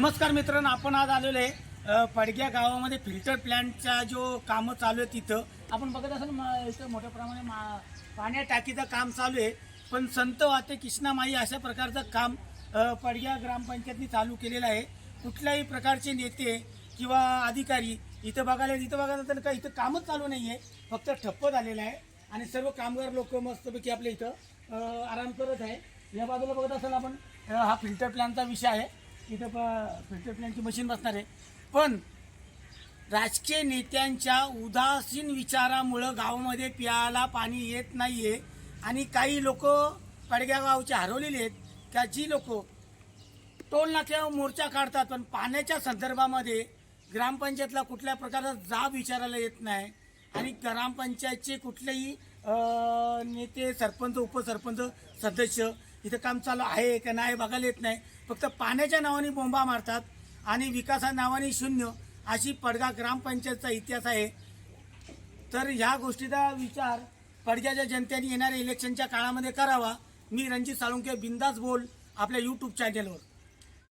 नमस्कार मित्रांनो, आपण आज आलेलो आहे पडग्या गावामध्ये फिल्टर प्लॅन्टचा जो कामं चालू आहे तिथं आपण बघत असाल इथं मोठ्या प्रमाणे पाण्या टाकीचं काम चालू आहे. पण संत वाते कृष्णामाई अशा प्रकारचं काम पडग्या ग्रामपंचायतनी चालू केलेलं आहे. कुठल्याही प्रकारचे नेते किंवा अधिकारी इथं बघायला तर काही इथं कामच चालू नाही आहे, फक्त ठप्प झालेलं आहे आणि सर्व कामगार लोक मस्तपैकी आपल्या इथं आराम करत आहे. या बाजूला बघत असाल आपण हा फिल्टर प्लॅनचा विषय आहे. इथं फिल्टर प्लॅनची मशीन बसणार आहे. पण राजकीय नेत्यांच्या उदासीन विचारामुळं गावामध्ये प्यायला पाणी येत नाही आहे आणि काही लोक पडग्या गावचे हरवलेले आहेत का जी लोक टोल नाक्यावर मोर्चा काढतात, पण पाण्याच्या संदर्भामध्ये ग्रामपंचायतला कुठल्या प्रकारचा जाब विचारायला येत नाही आणि ग्रामपंचायतचे कुठलेही नेते, सरपंच, उपसरपंच, सदस्य इथं काम चालू आहे का नाही बघायला येत नाही. फक्त पाण्याच्या नावाने बोंबा मारतात आणि विकासा नावाने शून्य अशी पडगा ग्रामपंचायतचा इतिहास आहे. तर ह्या गोष्टीचा विचार पडग्याच्या जनतेने येणाऱ्या इलेक्शनच्या काळामध्ये करावा. मी रणजित साळुंखे, बिंदास बोल, आपल्या यूट्यूब चॅनलवर.